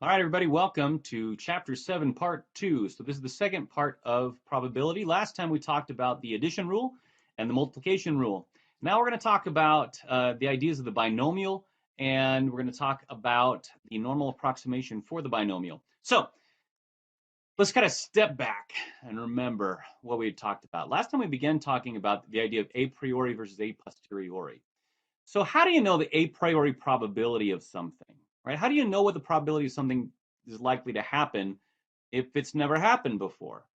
All right, everybody, welcome to Chapter 7, Part 2. So this is the second part of probability. Last time we talked about the addition rule and the multiplication rule. Now we're going to talk about the ideas of the binomial, and we're going to talk about the normal approximation for the binomial. So let's kind of step back and remember what we had talked about. Last time we began talking about the idea of a priori versus a posteriori. So how do you know the a priori probability of something, right? How do you know what the probability of something is likely to happen if it's never happened before?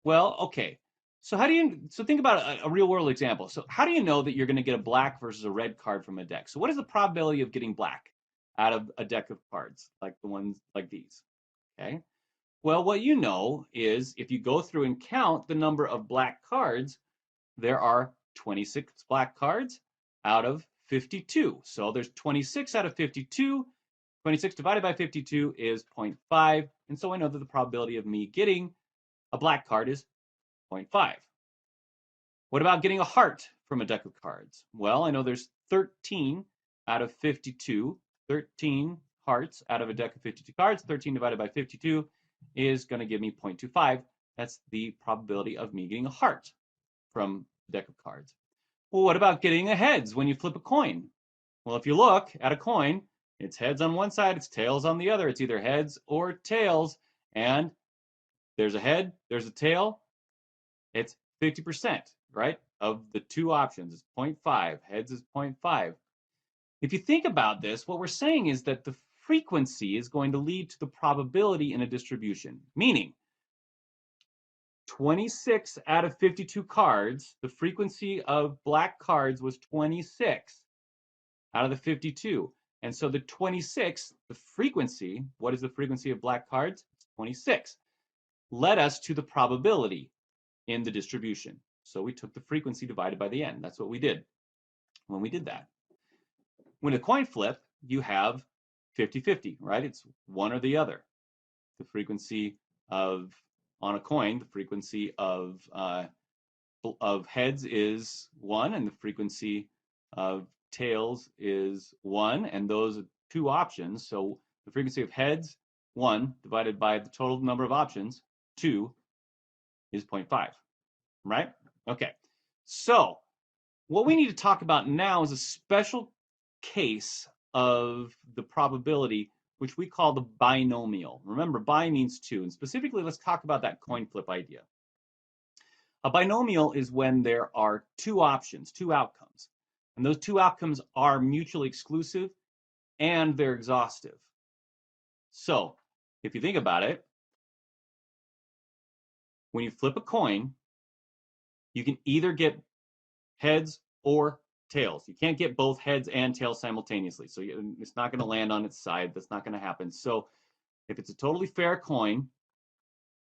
Well, okay. So think about a real world example. So how do you know that you're going to get a black versus a red card from a deck? So what is the probability of getting black out of a deck of cards like the ones like these? Okay. Well, what you know is if you go through and count the number of black cards, there are 26 black cards out of 52. So there's 26 out of 52. 26 divided by 52 is 0.5. And so I know that the probability of me getting a black card is 0.5. What about getting a heart from a deck of cards? Well, I know there's 13 out of 52. 13 hearts out of a deck of 52 cards. 13 divided by 52 is going to give me 0.25. That's the probability of me getting a heart from a deck of cards. Well, what about getting a heads when you flip a coin? Well, if you look at a coin, it's heads on one side, it's tails on the other. It's either heads or tails, and there's a head, there's a tail. It's 50%, right? Of the two options, it's 0.5. Heads is 0.5. If you think about this, what we're saying is that the frequency is going to lead to the probability in a distribution, meaning 26 out of 52 cards, the frequency of black cards was 26 out of the 52. And so the 26, the frequency, what is the frequency of black cards? 26, led us to the probability in the distribution. So we took the frequency divided by the n. That's what we did when we did that. When a coin flip, you have 50-50, right? It's one or the other. The frequency of, on a coin, the frequency of heads is 1, and the frequency of tails is 1, and those are two options. So the frequency of heads, 1, divided by the total number of options, 2, is 0.5, right? Okay, so what we need to talk about now is a special case of the probability, which we call the binomial. Remember, bi means two, and specifically, let's talk about that coin flip idea. A binomial is when there are two options, two outcomes, and those two outcomes are mutually exclusive and they're exhaustive. So if you think about it, when you flip a coin, you can either get heads or tails. You can't get both heads and tails simultaneously. So it's not going to land on its side. That's not going to happen. So if it's a totally fair coin,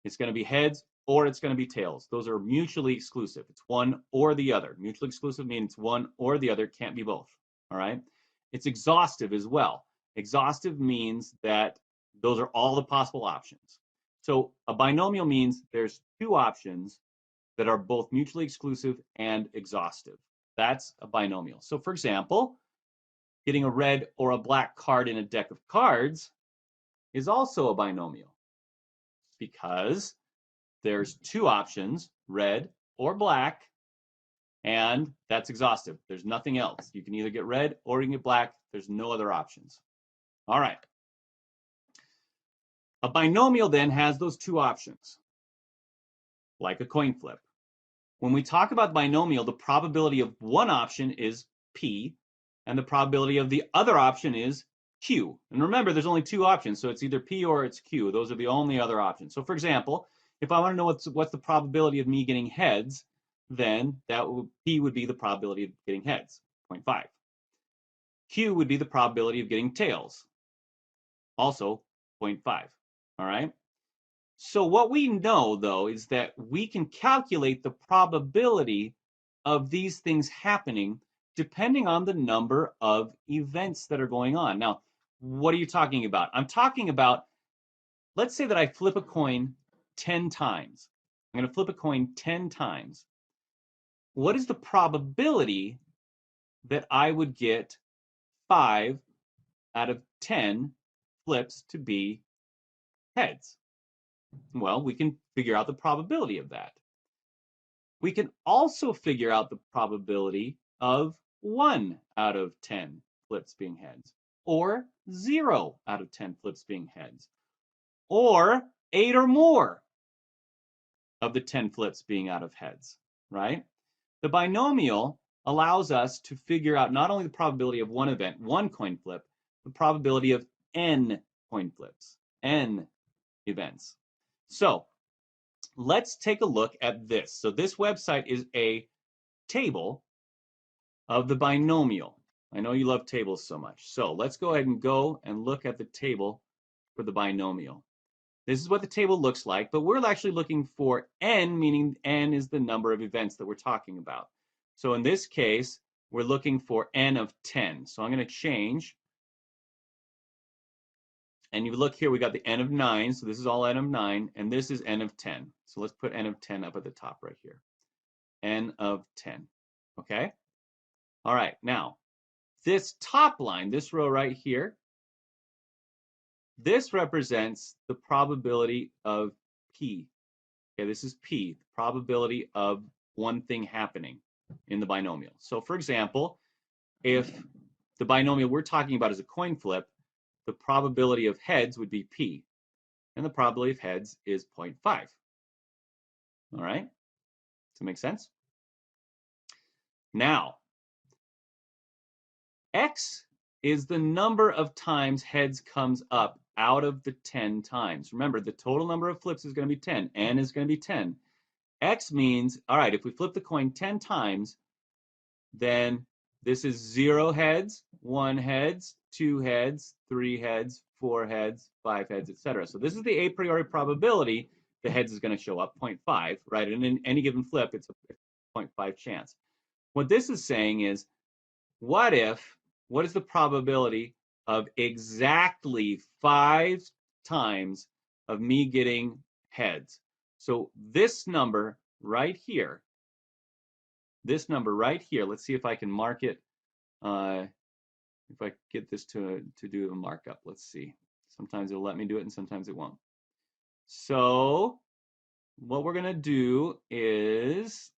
it's going to be heads or it's going to be tails. Those are mutually exclusive. It's one or the other. Mutually exclusive means it's one or the other, can't be both. All right. It's exhaustive as well. Exhaustive means that those are all the possible options. So a binomial means there's two options that are both mutually exclusive and exhaustive. That's a binomial. So for example, getting a red or a black card in a deck of cards is also a binomial because there's two options, red or black, and that's exhaustive. There's nothing else. You can either get red or you can get black. There's no other options. All right. A binomial then has those two options, like a coin flip. When we talk about binomial, the probability of one option is P, and the probability of the other option is Q. And remember, there's only two options, so it's either P or it's Q. Those are the only other options. So for example, if I want to know what's the probability of me getting heads, then P would be the probability of getting heads, 0.5. Q would be the probability of getting tails, also 0.5. All right. So what we know, though, is that we can calculate the probability of these things happening depending on the number of events that are going on. Now, what are you talking about? I'm talking about, let's say that I flip a coin 10 times. I'm going to flip a coin 10 times. What is the probability that I would get 5 out of 10 flips to be heads? Well, we can figure out the probability of that. We can also figure out the probability of 1 out of 10 flips being heads, or 0 out of 10 flips being heads, or 8 or more of the 10 flips being out of heads, right? The binomial allows us to figure out not only the probability of one event, one coin flip, the probability of n coin flips, n events. So let's take a look at this. So this website is a table of the binomial. I know you love tables so much. So let's go ahead and look at the table for the binomial. This is what the table looks like, but we're actually looking for n, meaning n is the number of events that we're talking about. So in this case, we're looking for n of 10. So I'm going to change. And you look here, we got the n of 9. So this is all n of 9. And this is n of 10. So let's put n of 10 up at the top right here. N of 10. Okay? All right. Now, this top line, this row right here, this represents the probability of p. Okay, this is p, the probability of one thing happening in the binomial. So for example, if the binomial we're talking about is a coin flip, the probability of heads would be p, and the probability of heads is 0.5. All right, does that make sense? Now, x is the number of times heads comes up out of the 10 times. Remember, the total number of flips is going to be 10. N is going to be 10. X means, all right, if we flip the coin 10 times, then this is 0 heads, 1 heads, 2 heads, 3 heads, 4 heads, 5 heads, etc. So this is the a priori probability the heads is going to show up, 0.5, right? And in any given flip, it's a 0.5 chance. What this is saying is, what is the probability of exactly 5 times of me getting heads? So this number right here, let's see if I can mark it. If I get this to do a markup, let's see. Sometimes it'll let me do it and sometimes it won't. So what we're gonna do is,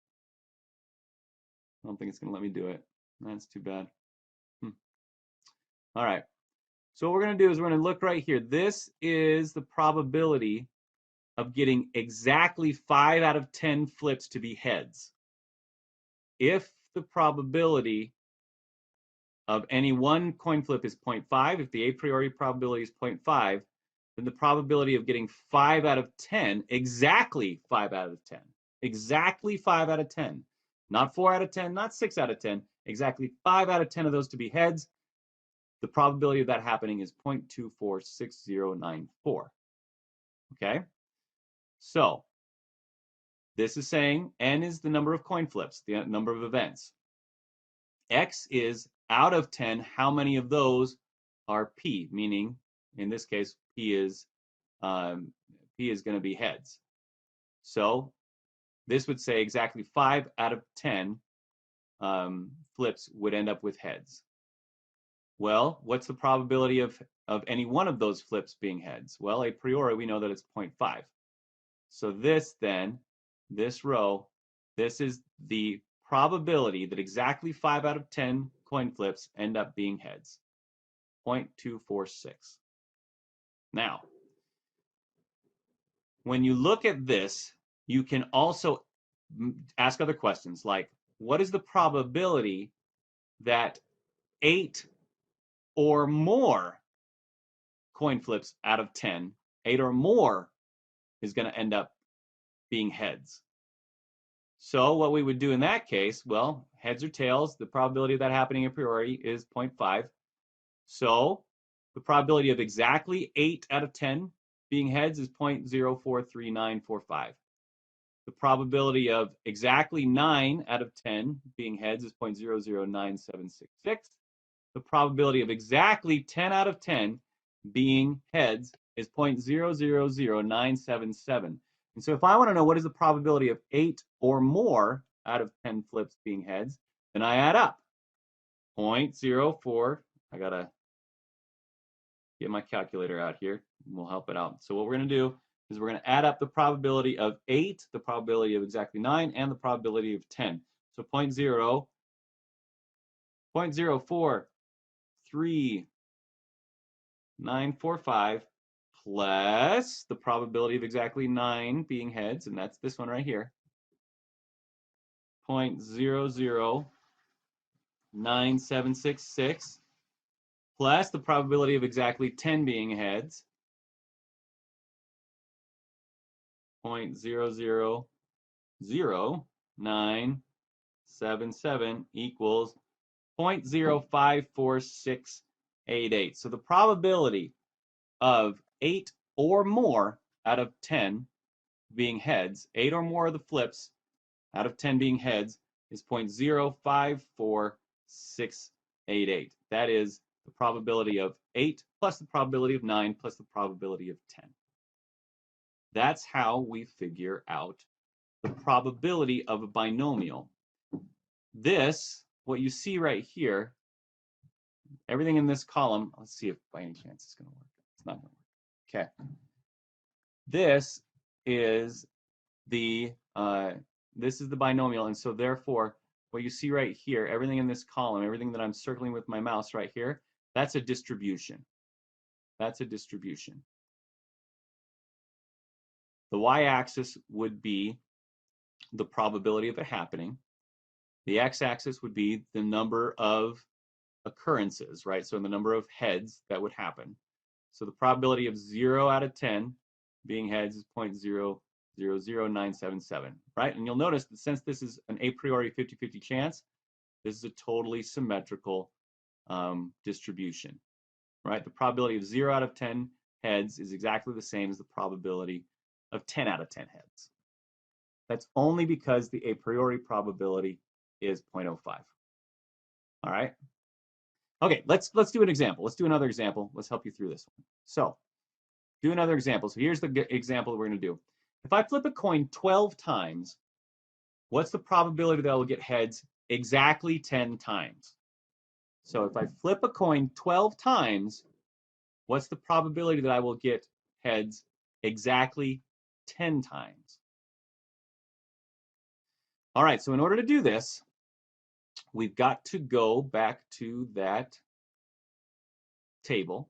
I don't think it's gonna let me do it. That's too bad. All right. So what we're going to do is we're going to look right here. This is the probability of getting exactly 5 out of 10 flips to be heads. If the probability of any one coin flip is 0.5, if the a priori probability is 0.5, then the probability of getting 5 out of 10, exactly 5 out of 10, exactly 5 out of 10, not 4 out of 10, not 6 out of 10, exactly 5 out of 10 of those to be heads, the probability of that happening is 0.246094. Okay? So this is saying n is the number of coin flips, the number of events. X is out of 10, how many of those are p, meaning in this case, p is going to be heads. So this would say exactly 5 out of 10 flips would end up with heads. Well, what's the probability of any one of those flips being heads? Well, a priori, we know that it's 0.5. So this then, this row, this is the probability that exactly 5 out of 10 coin flips end up being heads. 0.246. Now, when you look at this, you can also ask other questions like, what is the probability that 8 or more coin flips out of 10, 8 or more is going to end up being heads? So what we would do in that case, well, heads or tails, the probability of that happening a priori is 0.5. So the probability of exactly 8 out of 10 being heads is 0.043945. The probability of exactly 9 out of 10 being heads is 0.009766. The probability of exactly 10 out of 10 being heads is 0.000977. And so if I want to know what is the probability of 8 or more out of 10 flips being heads, then I add up. 0.04, I gotta get my calculator out here, and we'll help it out. So what we're going to do is we're going to add up the probability of 8, the probability of exactly 9, and the probability of 10. So 0.043945 plus the probability of exactly 9 being heads, and that's this one right here, 0.009766 plus the probability of exactly 10 being heads, 0.000977 equals 0.054688. So the probability of 8 or more out of 10 being heads, 8 or more of the flips out of 10 being heads, is 0.054688. That is the probability of 8 plus the probability of 9 plus the probability of 10. That's how we figure out the probability of a binomial. This, what you see right here, everything in this column, let's see if by any chance it's going to work. It's not going to work. Okay. This is the binomial, and so therefore, what you see right here, everything in this column, everything that I'm circling with my mouse right here, that's a distribution. That's a distribution. The y-axis would be the probability of it happening. The x-axis would be the number of occurrences, right? So the number of heads that would happen. So the probability of 0 out of 10 being heads is 0.000977, right? And you'll notice that since this is an a priori 50-50 chance, this is a totally symmetrical distribution, right? The probability of 0 out of 10 heads is exactly the same as the probability of 10 out of 10 heads. That's only because the a priori probability is 0.05. All right. Okay, let's do an example. Let's do another example. Let's help you through this one. So, do another example. So here's the example that we're going to do. If I flip a coin 12 times, what's the probability that I will get heads exactly 10 times? So if I flip a coin 12 times, what's the probability that I will get heads exactly 10 times? All right, so in order to do this, we've got to go back to that table.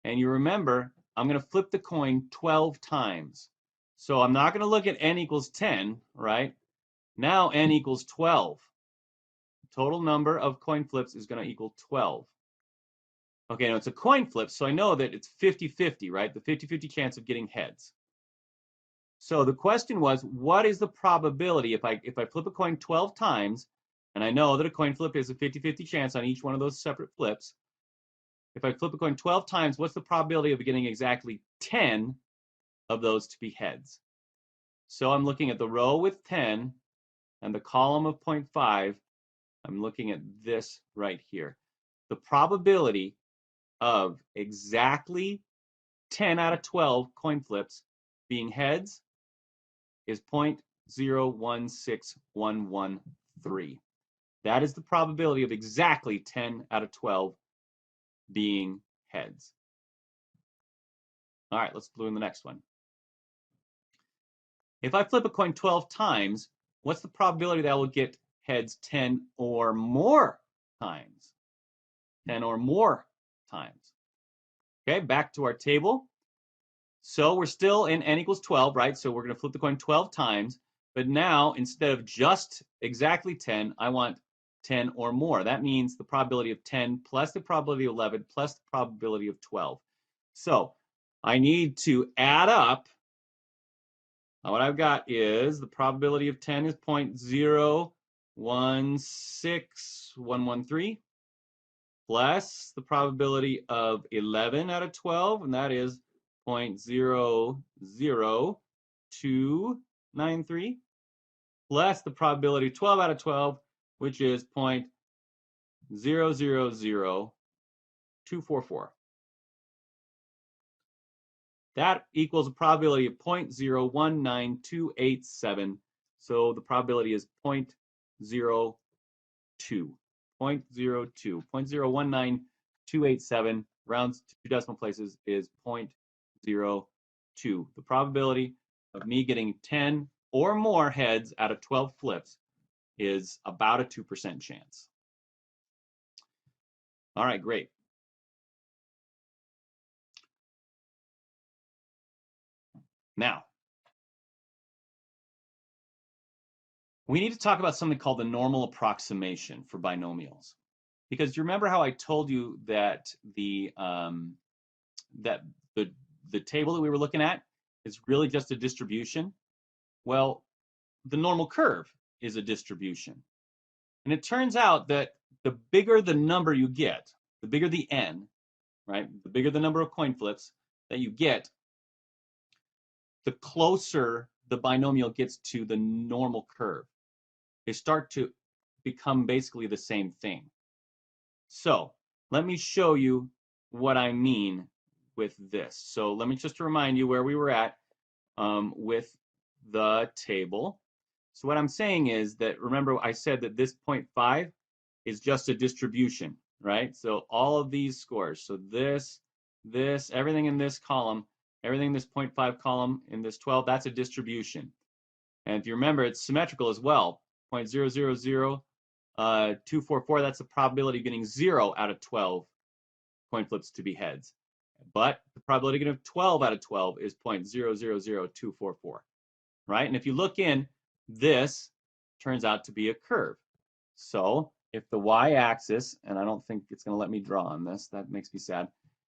And you remember, I'm going to flip the coin 12 times. So I'm not going to look at n equals 10, right? Now n equals 12. Total number of coin flips is going to equal 12. Okay, now it's a coin flip, so I know that it's 50-50, right? The 50-50 chance of getting heads. So the question was, what is the probability if I flip a coin 12 times, and I know that a coin flip is a 50-50 chance on each one of those separate flips. If I flip a coin 12 times, what's the probability of getting exactly 10 of those to be heads? So I'm looking at the row with 10 and the column of 0.5. I'm looking at this right here. The probability of exactly 10 out of 12 coin flips being heads is 0.016113. That is the probability of exactly 10 out of 12 being heads. All right, let's do in the next one. If I flip a coin 12 times, what's the probability that I will get heads 10 or more times? 10 or more times. Okay, back to our table. So we're still in n equals 12, right? So we're going to flip the coin 12 times. But now, instead of just exactly 10, I want 10 or more. That means the probability of 10 plus the probability of 11 plus the probability of 12. So I need to add up. Now what I've got is the probability of 10 is 0.016113 plus the probability of 11 out of 12, and that is 0.00293 plus the probability of 12 out of 12, which is 0.000244. That equals a probability of 0.019287. So the probability is 0.02. 0.02. 0.019287 rounds to 2 decimal places, is 0.02. The probability of me getting 10 or more heads out of 12 flips is about a 2% chance. All right, great. Now, we need to talk about something called the normal approximation for binomials. Because you remember how I told you that the table that we were looking at is really just a distribution? Well, the normal curve is a distribution. And it turns out that the bigger the number you get, the bigger the n, right? The bigger the number of coin flips that you get, the closer the binomial gets to the normal curve. They start to become basically the same thing. So let me show you what I mean with this. So let me just remind you where we were at with the table. So what I'm saying is that, remember I said that this 0.5 is just a distribution, right? So all of these scores, so this, everything in this column, everything in this 0.5 column, in this 12, that's a distribution. And if you remember, it's symmetrical as well. 0.000244, that's the probability of getting 0 out of 12 coin flips to be heads. But the probability of getting 12 out of 12 is 0.000244, right? And if you look in, this turns out to be a curve. So if the y-axis, and I don't think it's going to let me draw on this, that makes me sad.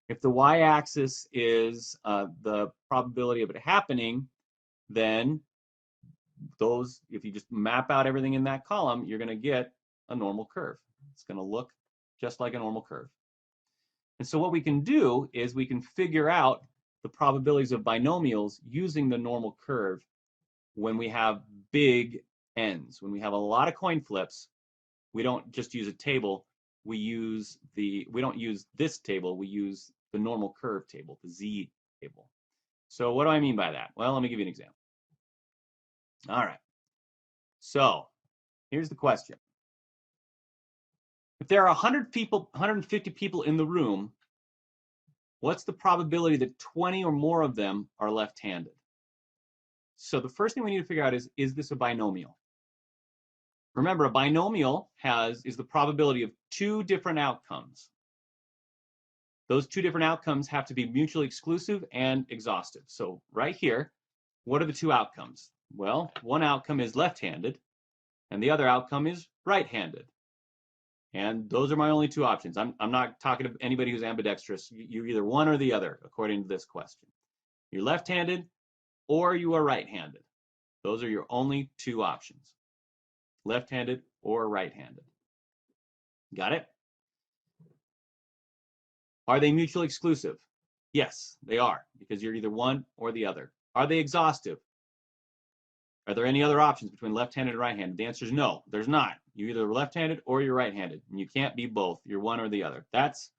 If the y-axis is the probability of it happening, then those, if you just map out everything in that column, you're going to get a normal curve. It's going to look just like a normal curve. And so what we can do is we can figure out the probabilities of binomials using the normal curve when we have big n's. When we have a lot of coin flips, we don't just use a table. We don't use this table. We use the normal curve table, the z table. So what do I mean by that? Well, let me give you an example. All right. So here's the question. If there are 150 people in the room, what's the probability that 20 or more of them are left-handed? So the first thing we need to figure out is this a binomial? Remember, a binomial is the probability of 2 different outcomes. Those 2 different outcomes have to be mutually exclusive and exhaustive. So right here, what are the 2 outcomes? Well, one outcome is left-handed, and the other outcome is right-handed. And those are my only 2 options. I'm not talking to anybody who's ambidextrous. You're either one or the other, according to this question. You're left-handed or you are right-handed. Those are your only 2 options. Left-handed or right-handed. Got it? Are they mutually exclusive? Yes, they are, because you're either one or the other. Are they exhaustive? Are there any other options between left-handed and right-handed? The answer is no, there's not. You're either left-handed or you're right-handed, and you can't be both. You're one or the other. That's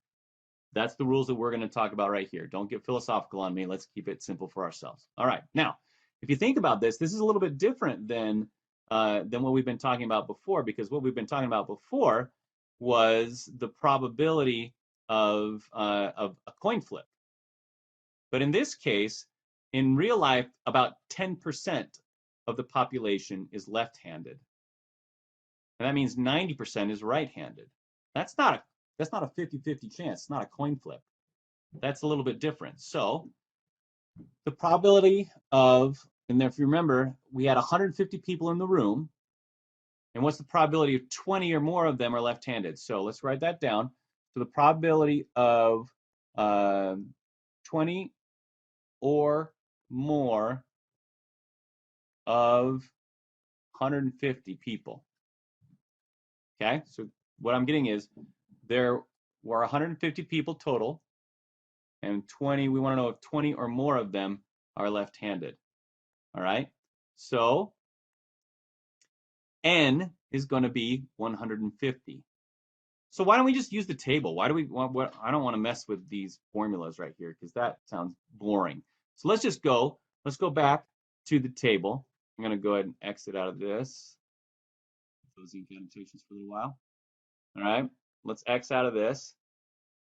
the rules that we're going to talk about right here. Don't get philosophical on me. Let's keep it simple for ourselves. All right. Now, if you think about this, this is a little bit different than what we've been talking about before, because what we've been talking about before was the probability of a coin flip. But in this case, in real life, about 10% of the population is left-handed. And that means 90% is right-handed. That's not a 50-50 chance. It's not a coin flip. That's a little bit different. So the probability of, and if you remember, we had 150 people in the room. And what's the probability of 20 or more of them are left-handed? So let's write that down. So the probability of 20 or more of 150 people. Okay, so what I'm getting is there were 150 people total, and we want to know if 20 or more of them are left-handed. All right, so n is going to be 150. So why don't we just use the table? Why do we want I don't want to mess with these formulas right here because that sounds boring. So let's go back to the table. I'm going to go ahead and exit out of this. Those incantations for a little while. All right, let's X out of this.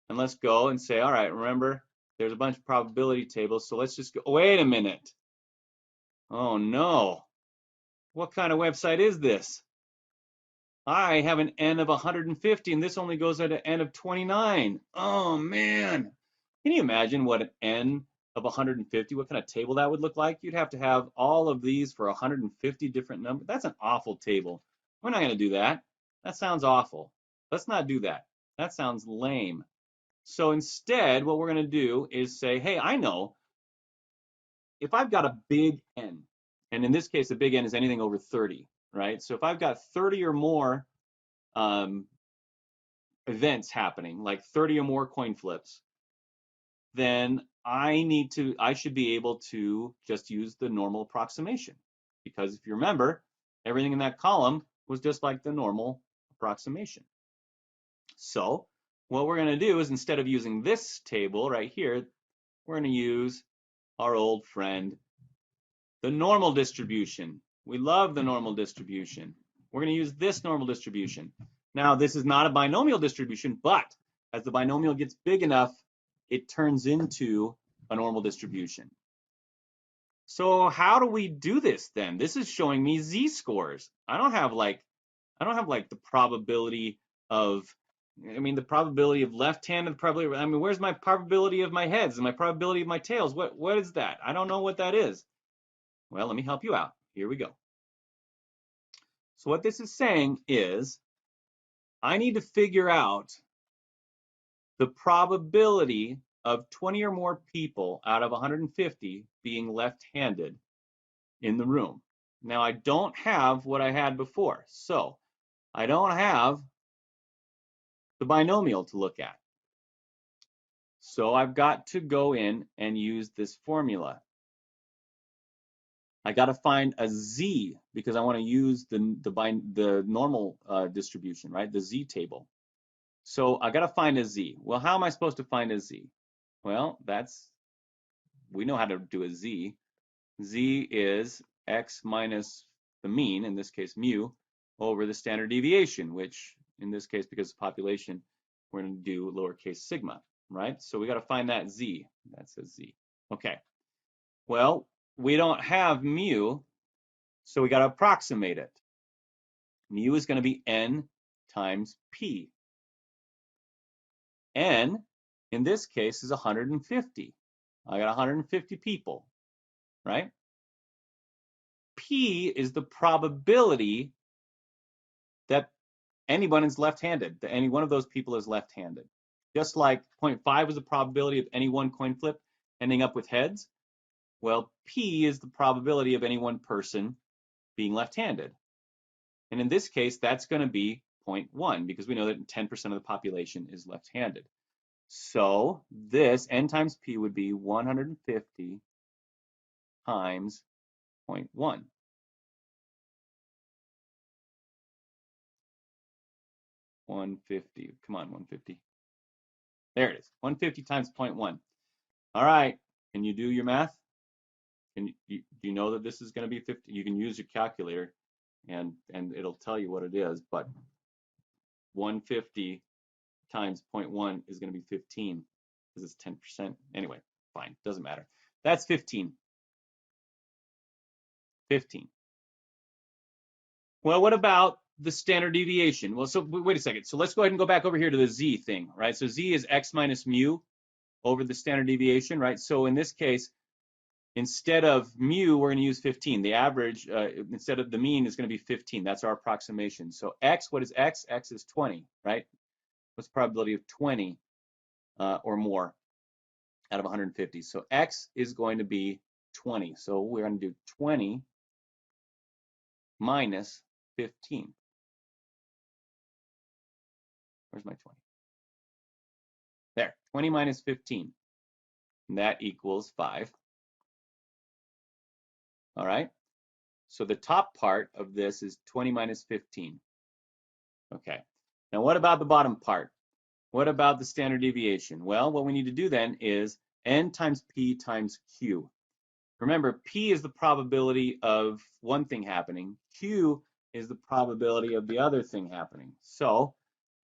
And let's go and say, all right, remember, there's a bunch of probability tables, so let's just go, wait a minute. Oh no, what kind of website is this? I have an N of 150 and this only goes at an N of 29. Oh man. Can you imagine what an N of 150, what kind of table that would look like? You'd have to have all of these for 150 different numbers. That's an awful table. We're not going to do that. That sounds awful. Let's not do that. That sounds lame. So instead, what we're going to do is say, hey, I know if I've got a big N, and in this case, a big N is anything over 30, right? So if I've got 30 or more events happening, like 30 or more coin flips, then I should be able to just use the normal approximation. Because if you remember, everything in that column was just like the normal approximation. So what we're going to do is instead of using this table right here, we're going to use our old friend, the normal distribution. We love the normal distribution. We're going to use this normal distribution. Now, this is not a binomial distribution, but as the binomial gets big enough, it turns into a normal distribution. So how do we do this then? This is showing me z-scores. I don't have like the probability of, the probability of left-handed, probability, where's my probability of my heads and my probability of my tails? What is that? I don't know what that is. Well, let me help you out. Here we go. So what this is saying is I need to figure out the probability of 20 or more people out of 150 being left-handed in the room. Now, I don't have what I had before. So I don't have the binomial to look at. So I've got to go in and use this formula. I got to find a z because I want to use the normal distribution, right? The z table. So I got to find a z. Well, how am I supposed to find a z? Well, we know how to do a z. Z is x minus the mean, in this case mu, over the standard deviation, which in this case, because of population, we're going to do lowercase sigma, right? So we got to find that z. That's a z. Okay. Well, we don't have mu, so we got to approximate it. Mu is going to be n times p. N, in this case, is 150. I got 150 people, right? P is the probability that anyone is left-handed, that any one of those people is left-handed. Just like 0.5 is the probability of any one coin flip ending up with heads, well, P is the probability of any one person being left-handed. And in this case, that's going to be 0.1 because we know that 10% of the population is left-handed. So this n times p would be 150 times 0.1. Come on, 150. There it is, 150 times 0.1. All right, can you do your math? Do you know that this is going to be 50? You can use your calculator and it'll tell you what it is, but 150 times 0.1 is going to be 15 because it's 10%. Anyway, fine, doesn't matter. That's 15. 15. Well, what about the standard deviation? Well, so wait a second. So let's go ahead and go back over here to the z thing, right? So z is x minus mu over the standard deviation, right? So in this case, instead of mu, we're going to use 15. The average, instead of the mean, is going to be 15. That's our approximation. So x, what is x? X is 20, right? What's the probability of 20 or more out of 150? So x is going to be 20. So we're going to do 20 minus 15. Where's my 20? There, 20 minus 15. And that equals 5. All right. So the top part of this is 20 minus 15. Okay. Now what about the bottom part? What about the standard deviation? Well, what we need to do then is n times p times q. Remember, p is the probability of one thing happening. Q is the probability of the other thing happening. So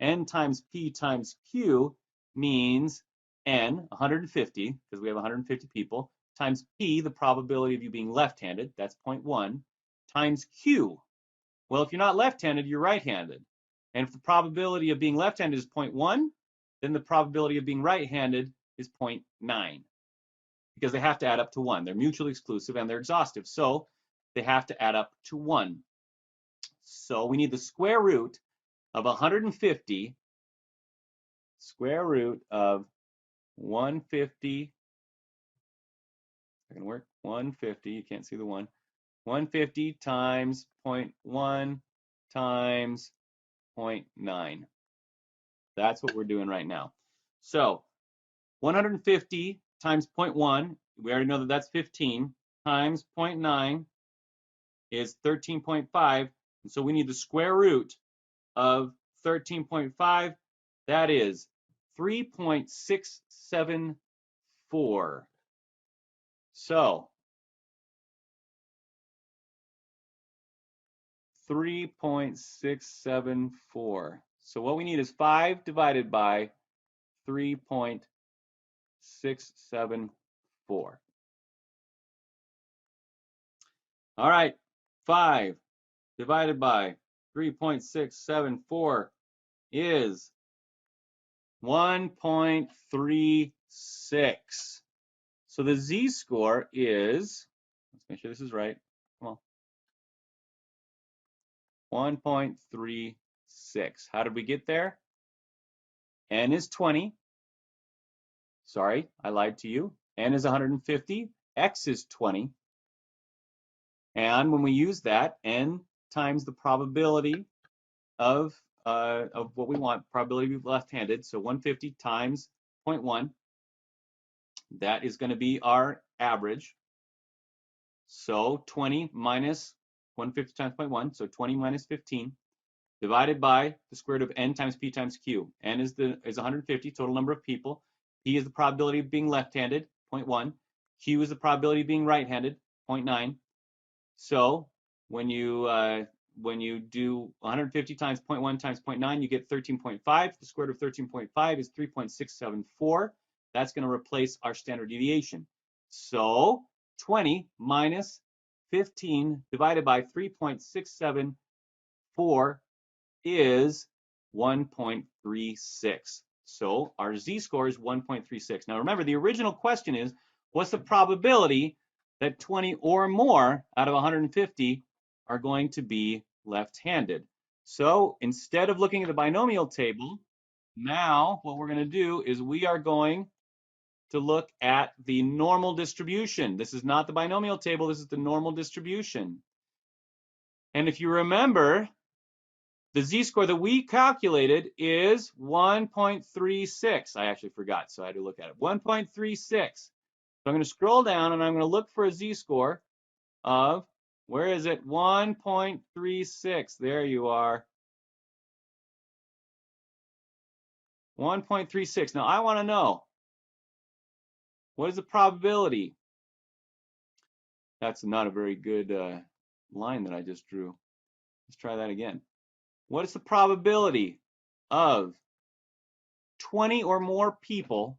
n times p times q means N, 150, because we have 150 people, times P, the probability of you being left-handed, that's 0.1, times Q. Well, if you're not left-handed, you're right-handed. And if the probability of being left-handed is 0.1, then the probability of being right-handed is 0.9, because they have to add up to 1. They're mutually exclusive and they're exhaustive, so they have to add up to 1. So we need the square root of 150, square root of 150, not gonna work, 150, you can't see the 1, 150 times 0.1 times 0.9. That's what we're doing right now. So 150 times 0.1, we already know that that's 15, times 0.9 is 13.5, and so we need the square root of 13.5, that is 3.674. So 3.674. So what we need is 5 divided by 3.674. All right, 5 divided by 3.674 is 1.36. So the z-score is, let's make sure this is right, come on, 1.36. How did we get there? N is 20. Sorry, I lied to you. N is 150, X is 20. And when we use that, N times the probability of what we want, probability of left-handed, so 150 times 0.1, that is going to be our average. So 20 minus 150 times 0.1, so 20 minus 15, divided by the square root of N times P times Q. N is 150, total number of people. P is the probability of being left-handed, 0.1. Q is the probability of being right-handed, 0.9. So when you do 150 times 0.1 times 0.9, you get 13.5. The square root of 13.5 is 3.674. That's going to replace our standard deviation. So 20 minus 15 divided by 3.674 is 1.36. So our z-score is 1.36. Now remember, the original question is, what's the probability that 20 or more out of 150 are going to be left-handed? So instead of looking at the binomial table, now what we're going to do is we are going to look at the normal distribution. This is not the binomial table, this is the normal distribution. And if you remember, the z-score that we calculated is 1.36. I actually forgot, so I had to look at it. 1.36. So I'm going to scroll down and I'm going to look for a z-score of, where is it? 1.36. There you are. 1.36. Now I want to know, what is the probability? That's not a very good line that I just drew. Let's try that again. What is the probability of 20 or more people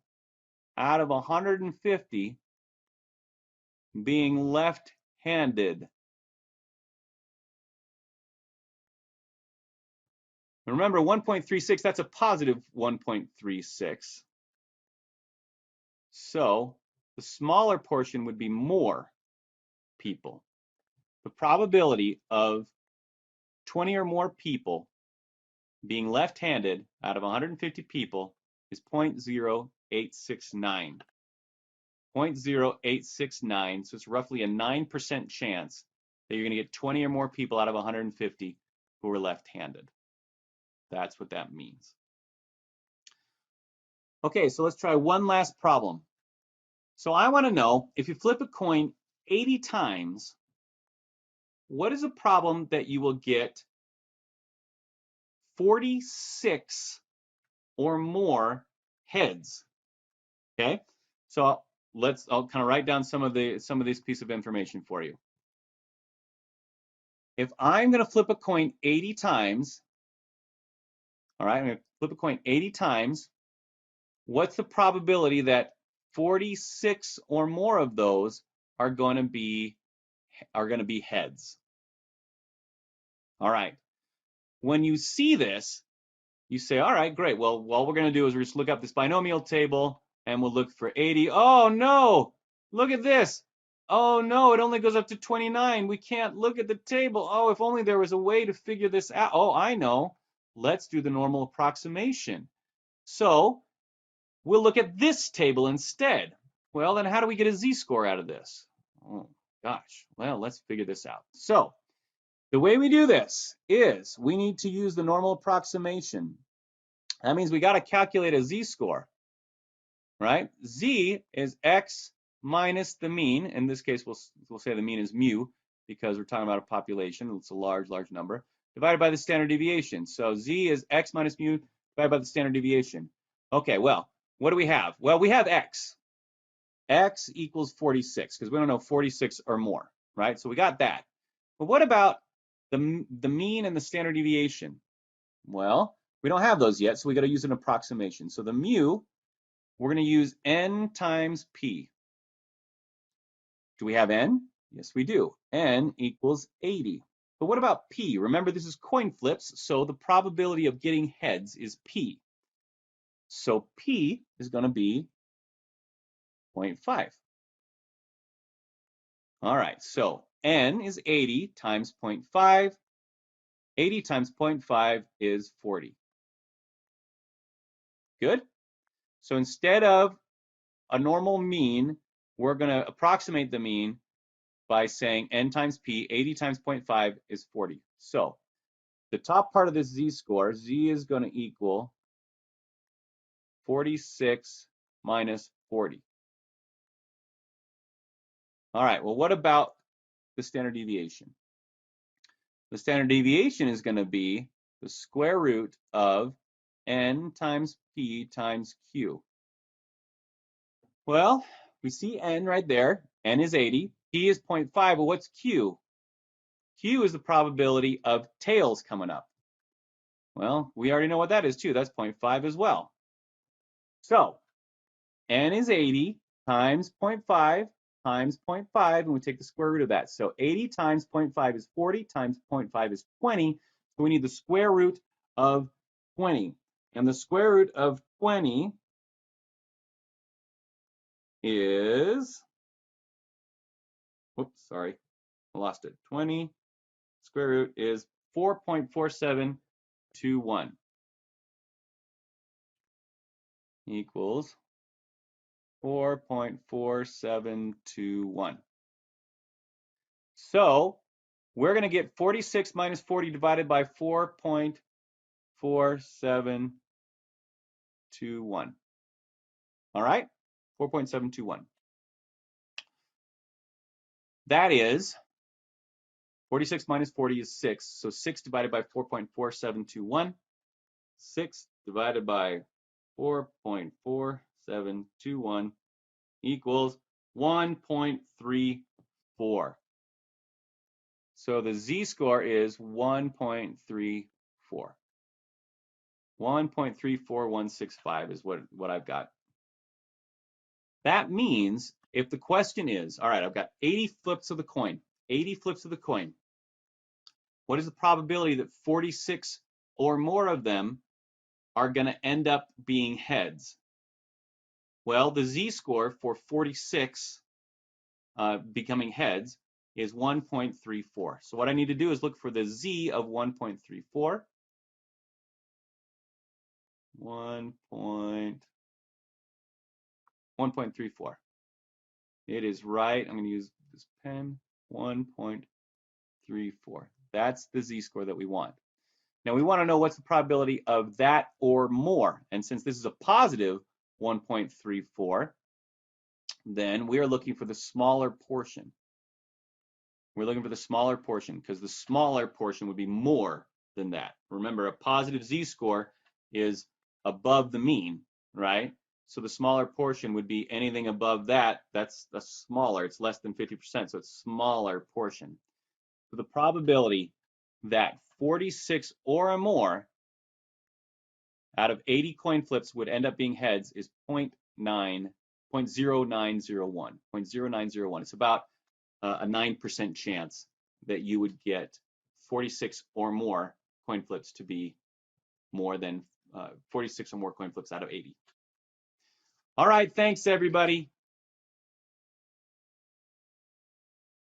out of 150 being left-handed? Remember, 1.36, that's a positive 1.36. So the smaller portion would be more people. The probability of 20 or more people being left-handed out of 150 people is 0.0869. 0.0869, so it's roughly a 9% chance that you're going to get 20 or more people out of 150 who are left-handed. That's what that means. Okay, so let's try one last problem. So I want to know, if you flip a coin 80 times, what is a problem that you will get 46 or more heads? Okay, so I'll kind of write down some of this piece of information for you. If I'm going to flip a coin 80 times, all right, I'm going to flip a coin 80 times, what's the probability that 46 or more of those are going to be heads? All right. When you see this, you say, all right, great. Well, what we're going to do is we're just look up this binomial table and we'll look for 80. Oh, no, look at this. Oh, no, it only goes up to 29. We can't look at the table. Oh, if only there was a way to figure this out. Oh, I know. Let's do the normal approximation. So we'll look at this table instead. Well, then how do we get a z-score out of this? Oh, gosh. Well, let's figure this out. So the way we do this is we need to use the normal approximation. That means we got to calculate a z-score, right? Z is x minus the mean. In this case, we'll say the mean is mu because we're talking about a population. It's a large number divided by the standard deviation. So z is x minus mu divided by the standard deviation. Okay, well, what do we have? Well, we have x. X equals 46 because we don't know 46 or more, right? So we got that. But what about the mean and the standard deviation? Well, we don't have those yet, so we got to use an approximation. So the mu, we're going to use n times p. Do we have n? Yes, we do. N equals 80. But what about p? Remember, this is coin flips, so the probability of getting heads is p. So p is going to be 0.5. All right, so n is 80 times 0.5. 80 times 0.5 is 40. Good? So instead of a normal mean, we're going to approximate the mean by saying n times p. 80 times 0.5 is 40. So the top part of this z-score, z is going to equal 46 minus 40. All right, well, what about the standard deviation? The standard deviation is going to be the square root of n times p times q. Well, we see n right there. N is 80. P is 0.5. Well, what's q? Q is the probability of tails coming up. Well, we already know what that is too. That's 0.5 as well. So n is 80 times 0.5 times 0.5, and we take the square root of that. So 80 times 0.5 is 40, times 0.5 is 20. So we need the square root of 20. And the square root of 20 is, whoops, sorry, I lost it. 20 square root is 4.4721 equals 4.4721. So we're going to get 46 minus 40 divided by 4.4721. All right, 4.721. That is 46 minus 40 is 6. So 6 divided by 4.4721. 6 divided by 4.4721 equals 1.34. So the z-score is 1.34. 1.34165 is what I've got. That means if the question is, all right, I've got 80 flips of the coin, 80 flips of the coin. What is the probability that 46 or more of them are going to end up being heads? Well, the z-score for 46 becoming heads is 1.34. So what I need to do is look for the z of 1.34. 1.34. It is right. I'm going to use this pen. 1.34. That's the z-score that we want. Now we want to know what's the probability of that or more. And since this is a positive 1.34, then we are looking for the smaller portion. We're looking for the smaller portion because the smaller portion would be more than that. Remember, a positive z-score is above the mean, right? So the smaller portion would be anything above that. That's smaller. It's less than 50%, so it's smaller portion. So the probability that 46 or more out of 80 coin flips would end up being heads is 0.0901. 0.0901. It's about a 9% chance that you would get 46 or more coin flips to be more than 46 or more coin flips out of 80. All right, thanks everybody.